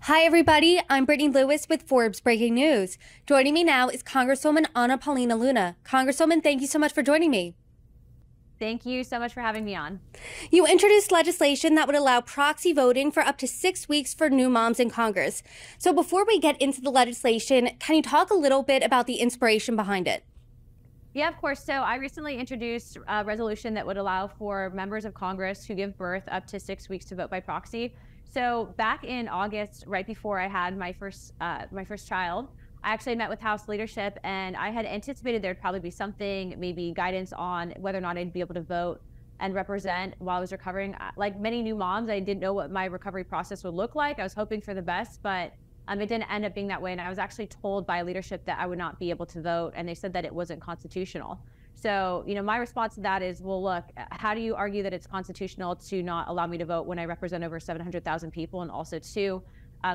Hi, everybody. I'm Brittany Lewis with Forbes Breaking News. Joining me now is Congresswoman Paulina Luna. Congresswoman, thank you so much for joining me. Thank you so much for having me on. You introduced legislation that would allow proxy voting for up to 6 weeks for new moms in Congress. So before we get into the legislation, can you talk a little bit about the inspiration behind it? Yeah, of course. So I recently introduced a resolution that would allow for members of Congress who give birth up to 6 weeks to vote by proxy. So back in August, right before I had my first child, I actually met with House leadership, and I had anticipated there'd probably be something, maybe guidance on whether or not I'd be able to vote and represent while I was recovering. Like many new moms, I didn't know what my recovery process would look like. I was hoping for the best, but it didn't end up being that way. And I was actually told by leadership that I would not be able to vote, and they said that it wasn't constitutional. So, my response to that is, well, look, how do you argue that it's constitutional to not allow me to vote when I represent over 700,000 people? And also, two,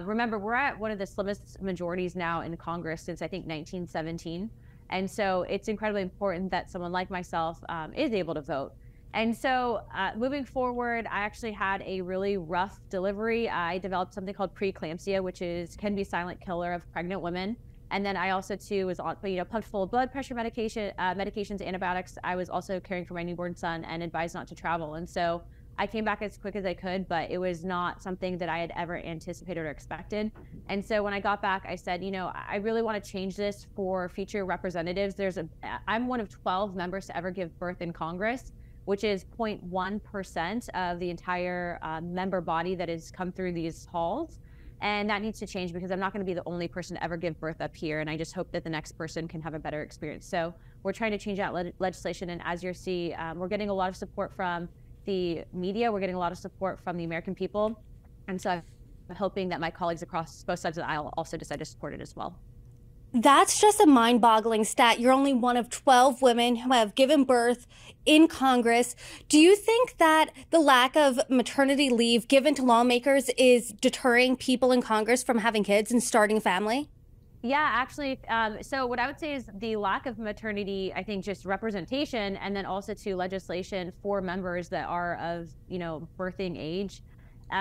remember, we're at one of the slimmest majorities now in Congress since I think 1917. And so it's incredibly important that someone like myself is able to vote. And so moving forward, I actually had a really rough delivery. I developed something called preeclampsia, which can be a silent killer of pregnant women. And then I also too was on, pumped full of blood pressure medications, antibiotics. I was also caring for my newborn son and advised not to travel. And so I came back as quick as I could, but it was not something that I had ever anticipated or expected. And so when I got back, I said, I really want to change this for future representatives. I'm one of 12 members to ever give birth in Congress, which is 0.1% of the entire member body that has come through these halls. And that needs to change because I'm not going to be the only person to ever give birth up here. And I just hope that the next person can have a better experience. So we're trying to change that legislation. And as you'll see, we're getting a lot of support from the media. We're getting a lot of support from the American people. And so I'm hoping that my colleagues across both sides of the aisle also decide to support it as well. That's just a mind-boggling stat. You're only one of 12 women who have given birth in Congress. Do you think that the lack of maternity leave given to lawmakers is deterring people in Congress from having kids and starting a family? Yeah, actually. So what I would say is the lack of maternity, I think just representation, and then also to legislation for members that are of, birthing age.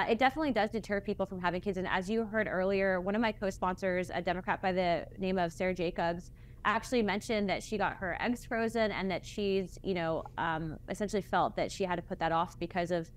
It definitely does deter people from having kids. And as you heard earlier, one of my co-sponsors, a Democrat by the name of Sarah Jacobs, actually mentioned that she got her eggs frozen and that she's, essentially felt that she had to put that off because of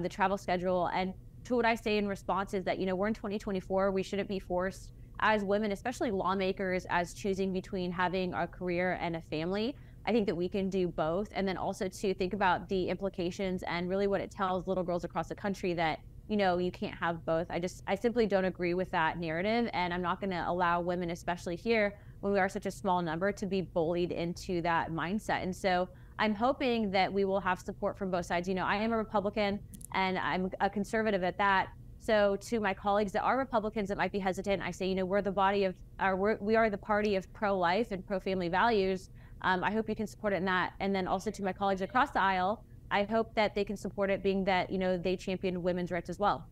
the travel schedule. And to what I say in response is that, we're in 2024. We shouldn't be forced as women, especially lawmakers, as choosing between having a career and a family. I think that we can do both. And then also to think about the implications and really what it tells little girls across the country that, you can't have both. I simply don't agree with that narrative. And I'm not going to allow women, especially here, when we are such a small number, to be bullied into that mindset. And so I'm hoping that we will have support from both sides. I am a Republican and I'm a conservative at that. So to my colleagues that are Republicans that might be hesitant, I say, we are the party of pro-life and pro-family values. I hope you can support it in that. And then also to my colleagues across the aisle, I hope that they can support it, being that, they champion women's rights as well.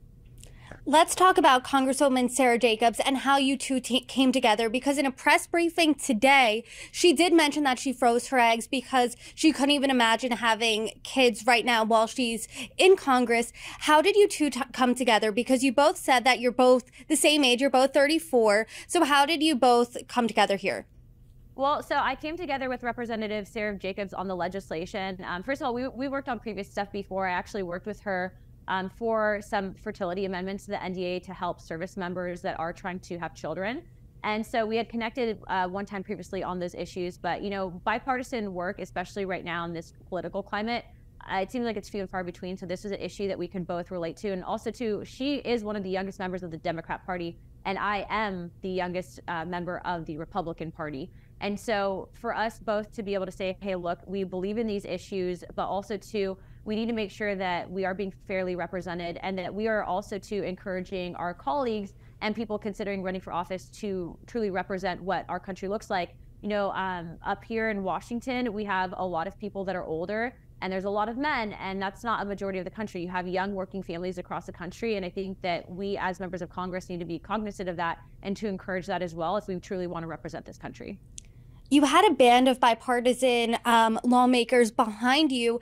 Let's talk about Congresswoman Sarah Jacobs and how you two came together, because in a press briefing today, she did mention that she froze her eggs because she couldn't even imagine having kids right now while she's in Congress. How did you two come together? Because you both said that you're both the same age, you're both 34. So how did you both come together here? Well, so I came together with Representative Sarah Jacobs on the legislation. First of all, we worked on previous stuff before. I actually worked with her for some fertility amendments to the NDA to help service members that are trying to have children. And so we had connected one time previously on those issues. But, bipartisan work, especially right now in this political climate, it seems like it's few and far between. So this was an issue that we could both relate to. And also, too, she is one of the youngest members of the Democrat Party, and I am the youngest member of the Republican Party. And so for us both to be able to say, hey, look, we believe in these issues, but also too, we need to make sure that we are being fairly represented and that we are also too encouraging our colleagues and people considering running for office to truly represent what our country looks like. Up here in Washington, we have a lot of people that are older and there's a lot of men, and that's not a majority of the country. You have young working families across the country, and I think that we as members of Congress need to be cognizant of that and to encourage that as well if we truly want to represent this country. You had a band of bipartisan lawmakers behind you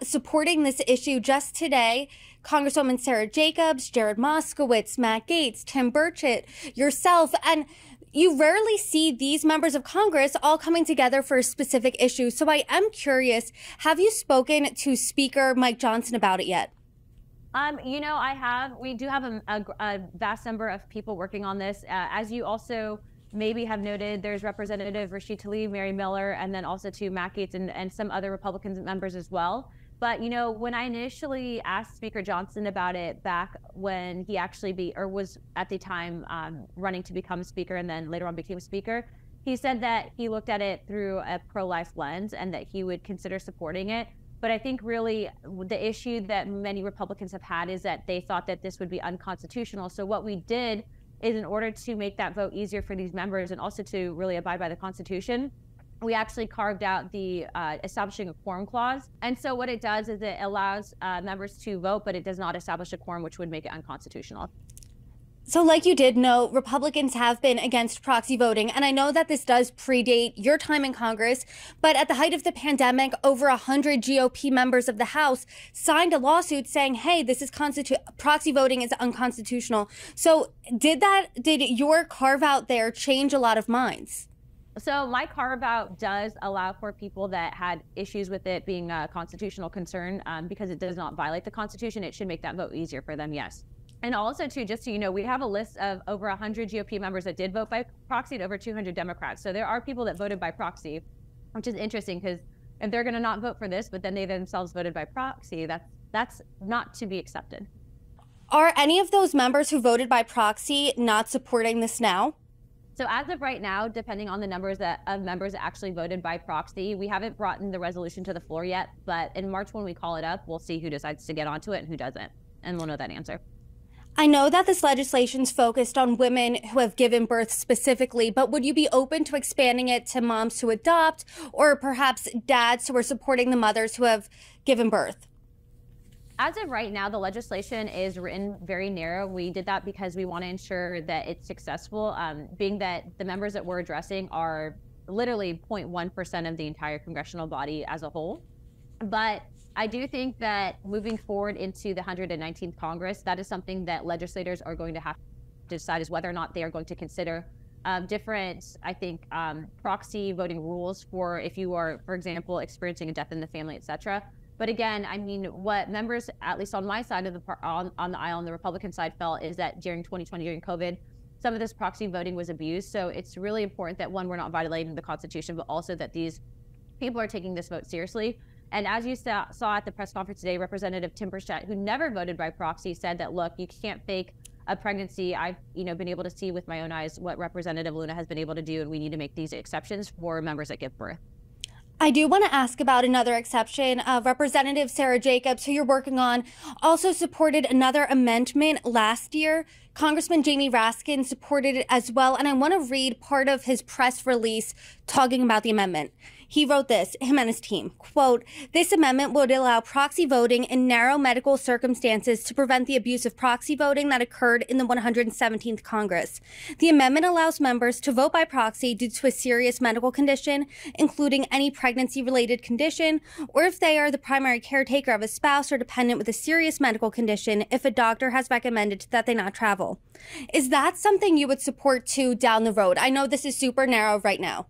supporting this issue just today. Congresswoman Sarah Jacobs, Jared Moskowitz, Matt Gaetz, Tim Burchett, yourself, and you rarely see these members of Congress all coming together for a specific issue. So I am curious, have you spoken to Speaker Mike Johnson about it yet? I have. We do have a vast number of people working on this. As you also maybe have noted, there's Representative Rashid Tlaib, Mary Miller, and then also to Matt Gaetz and some other Republican members as well. But, when I initially asked Speaker Johnson about it back when he actually was at the time running to become Speaker and then later on became Speaker, he said that he looked at it through a pro-life lens and that he would consider supporting it. But I think really the issue that many Republicans have had is that they thought that this would be unconstitutional. So what we did is, in order to make that vote easier for these members and also to really abide by the Constitution, we actually carved out the establishing a quorum clause. And so what it does is it allows members to vote, but it does not establish a quorum, which would make it unconstitutional. So like you did know, Republicans have been against proxy voting, and I know that this does predate your time in Congress, but at the height of the pandemic, over 100 GOP members of the House signed a lawsuit saying, hey, this is proxy voting is unconstitutional. So did your carve out there change a lot of minds? So my carve out does allow for people that had issues with it being a constitutional concern, because it does not violate the Constitution. It should make that vote easier for them, yes. And also, too, just so you know, we have a list of over 100 GOP members that did vote by proxy and over 200 Democrats. So there are people that voted by proxy, which is interesting because if they're going to not vote for this, but then they themselves voted by proxy, that's not to be accepted. Are any of those members who voted by proxy not supporting this now? So as of right now, depending on the numbers of members that actually voted by proxy, we haven't brought in the resolution to the floor yet. But in March, when we call it up, we'll see who decides to get onto it and who doesn't. And we'll know that answer. I know that this legislation's focused on women who have given birth specifically, but would you be open to expanding it to moms who adopt, or perhaps dads who are supporting the mothers who have given birth? As of right now, the legislation is written very narrow. We did that because we want to ensure that it's successful, being that the members that we're addressing are literally 0.1% of the entire congressional body as a whole. But I do think that moving forward into the 119th Congress, that is something that legislators are going to have to decide, is whether or not they are going to consider different, I think, proxy voting rules for if you are, for example, experiencing a death in the family, et cetera. But again, I mean, what members, at least on my side of on the aisle, on the Republican side, felt is that during 2020, during COVID, some of this proxy voting was abused. So it's really important that, one, we're not violating the Constitution, but also that these people are taking this vote seriously. And as you saw at the press conference today, Representative Tim Burchett, who never voted by proxy, said that, look, you can't fake a pregnancy. I've been able to see with my own eyes what Representative Luna has been able to do, and we need to make these exceptions for members that give birth. I do want to ask about another exception. Representative Sarah Jacobs, who you're working on, also supported another amendment last year. Congressman Jamie Raskin supported it as well, and I want to read part of his press release talking about the amendment. He wrote this, him and his team, quote, "This amendment would allow proxy voting in narrow medical circumstances to prevent the abuse of proxy voting that occurred in the 117th Congress. The amendment allows members to vote by proxy due to a serious medical condition, including any pregnancy-related condition, or if they are the primary caretaker of a spouse or dependent with a serious medical condition, if a doctor has recommended that they not travel." Is that something you would support too down the road? I know this is super narrow right now.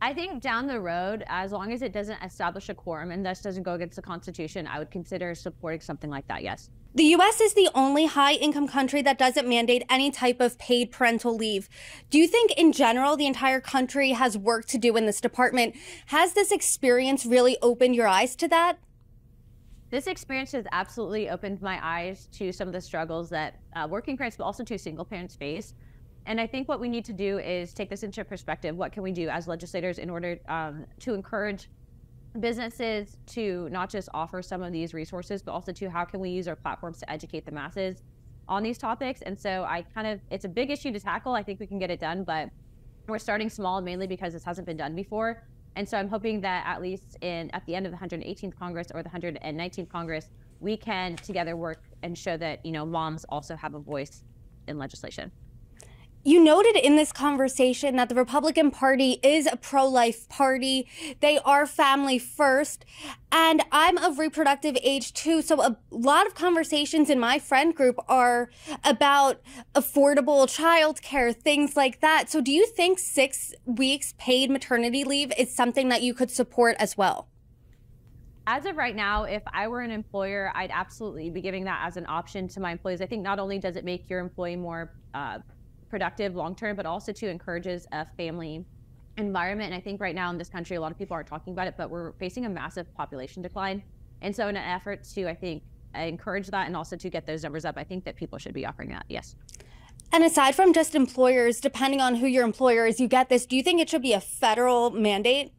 I think down the road, as long as it doesn't establish a quorum and thus doesn't go against the Constitution, I would consider supporting something like that, yes. The U.S. is the only high-income country that doesn't mandate any type of paid parental leave. Do you think, in general, the entire country has work to do in this department? Has this experience really opened your eyes to that? This experience has absolutely opened my eyes to some of the struggles that working parents, but also to single parents face. And I think what we need to do is take this into perspective. What can we do as legislators in order to encourage businesses to not just offer some of these resources, but also to how can we use our platforms to educate the masses on these topics? And so it's a big issue to tackle. I think we can get it done, but we're starting small, mainly because this hasn't been done before. And so I'm hoping that at least at the end of the 118th Congress or the 119th Congress, we can together work and show that, moms also have a voice in legislation. You noted in this conversation that the Republican Party is a pro-life party. They are family first. And I'm of reproductive age too. So a lot of conversations in my friend group are about affordable childcare, things like that. So do you think 6 weeks paid maternity leave is something that you could support as well? As of right now, if I were an employer, I'd absolutely be giving that as an option to my employees. I think not only does it make your employee more productive long-term, but also too encourages a family environment. And I think right now in this country, a lot of people aren't talking about it, but we're facing a massive population decline. And so in an effort to, I think, encourage that and also to get those numbers up, I think that people should be offering that, yes. And aside from just employers, depending on who your employer is, you get this, do you think it should be a federal mandate?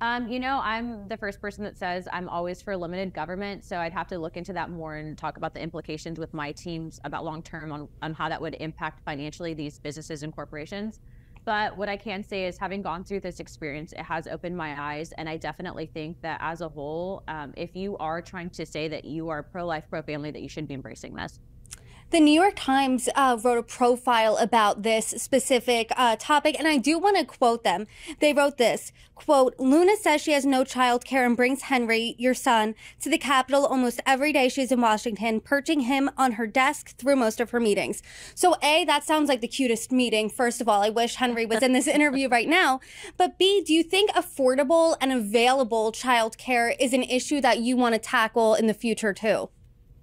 You know, I'm the first person that says I'm always for limited government, so I'd have to look into that more and talk about the implications with my teams about long-term on how that would impact financially these businesses and corporations. But what I can say is having gone through this experience, it has opened my eyes, and I definitely think that as a whole, if you are trying to say that you are pro-life, pro-family, that you should be embracing this. The New York Times wrote a profile about this specific topic, and I do want to quote them. They wrote this, quote, Luna says she has no child care and brings Henry, your son, to the Capitol almost every day she's in Washington, perching him on her desk through most of her meetings. So A, that sounds like the cutest meeting. First of all, I wish Henry was in this interview right now. But B, do you think affordable and available child care is an issue that you want to tackle in the future too?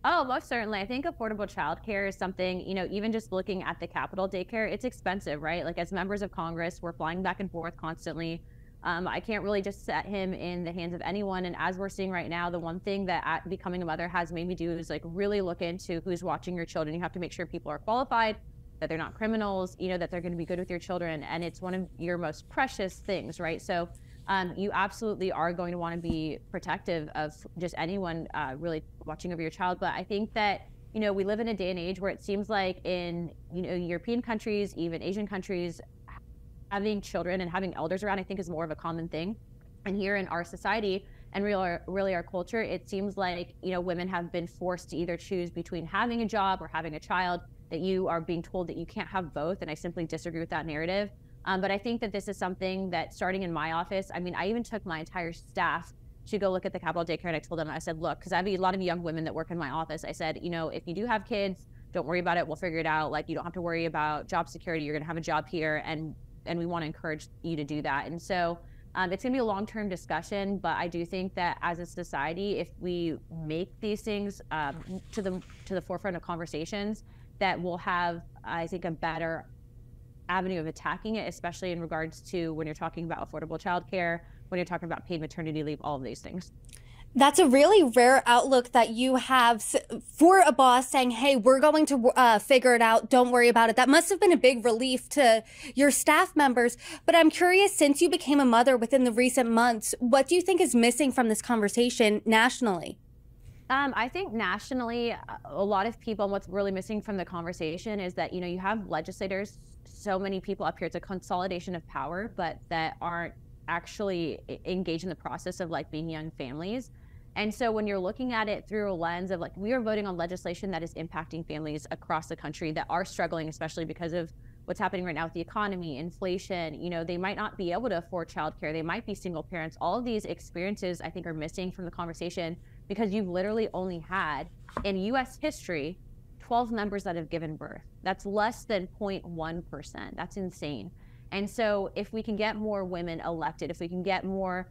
Oh, most certainly. I think affordable childcare is something, you know, even just looking at the Capitol daycare, it's expensive, right? Like as members of Congress, we're flying back and forth constantly. I can't really just set him in the hands of anyone. And as we're seeing right now, the one thing that becoming a mother has made me do is like really look into who's watching your children. You have to make sure people are qualified, that they're not criminals, you know, that they're going to be good with your children. And it's one of your most precious things, right? So you absolutely are going to want to be protective of just anyone really watching over your child. But I think that, you know, we live in a day and age where it seems like in, you know, European countries, even Asian countries, having children and having elders around, I think is more of a common thing. And here in our society and really our culture, it seems like, you know, women have been forced to either choose between having a job or having a child, that you are being told that you can't have both. And I simply disagree with that narrative. But I think that this is something that starting in my office, I mean, I even took my entire staff to go look at the Capitol daycare, and I told them, I said, look, because I have a lot of young women that work in my office. I said, you know, if you do have kids, don't worry about it. We'll figure it out. Like, you don't have to worry about job security. You're going to have a job here, and we want to encourage you to do that. And so it's going to be a long-term discussion, but I do think that as a society, if we make these things to the forefront of conversations, that we'll have, I think, a better avenue of attacking it, especially in regards to when you're talking about affordable childcare, when you're talking about paid maternity leave, all of these things. That's a really rare outlook that you have for a boss saying, hey, we're going to figure it out. Don't worry about it. That must have been a big relief to your staff members. But I'm curious, since you became a mother within the recent months, what do you think is missing from this conversation nationally? I think nationally, a lot of people, and what's really missing from the conversation is that, you know, you have legislators, so many people up here, it's a consolidation of power, but that aren't actually engaged in the process of like being young families. And so when you're looking at it through a lens of like, we are voting on legislation that is impacting families across the country that are struggling, especially because of what's happening right now with the economy, inflation, you know, they might not be able to afford childcare. They might be single parents. All of these experiences, I think, are missing from the conversation because you've literally only had in US history 12 members that have given birth. That's less than 0.1%. That's insane. And so if we can get more women elected, if we can get more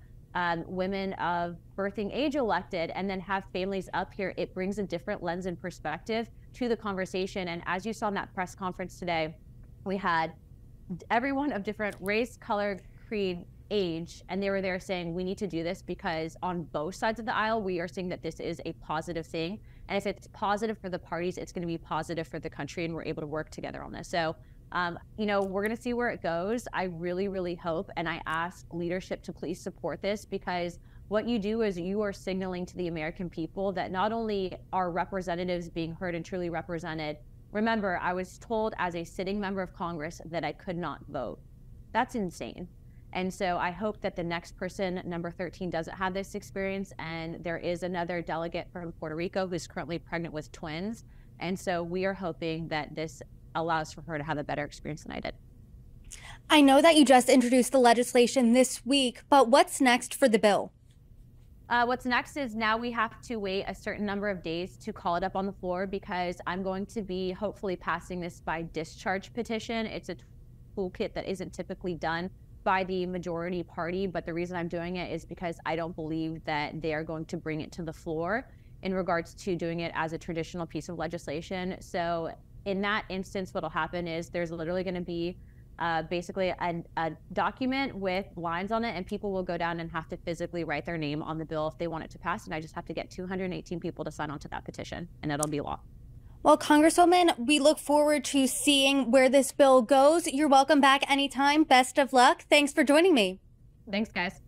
women of birthing age elected and then have families up here, it brings a different lens and perspective to the conversation. And as you saw in that press conference today, we had everyone of different race, color, creed, age, and they were there saying we need to do this because on both sides of the aisle, we are seeing that this is a positive thing. And if it's positive for the parties, it's going to be positive for the country, and we're able to work together on this. So, you know, we're going to see where it goes. I really, really hope, and I ask leadership to please support this, because what you do is you are signaling to the American people that not only are representatives being heard and truly represented. Remember, I was told as a sitting member of Congress that I could not vote. That's insane. And so I hope that the next person, number 13, doesn't have this experience. And there is another delegate from Puerto Rico who's currently pregnant with twins. And so we are hoping that this allows for her to have a better experience than I did. I know that you just introduced the legislation this week, but what's next for the bill? What's next is now we have to wait a certain number of days to call it up on the floor, because I'm going to be hopefully passing this by discharge petition. It's a toolkit that isn't typically done by the majority party, but the reason I'm doing it is because I don't believe that they are going to bring it to the floor in regards to doing it as a traditional piece of legislation. So in that instance, what'll happen is there's literally going to be basically a document with lines on it, and people will go down and have to physically write their name on the bill if they want it to pass. And I just have to get 218 people to sign on to that petition, and it'll be law. Well, Congresswoman, we look forward to seeing where this bill goes. You're welcome back anytime. Best of luck. Thanks for joining me. Thanks, guys.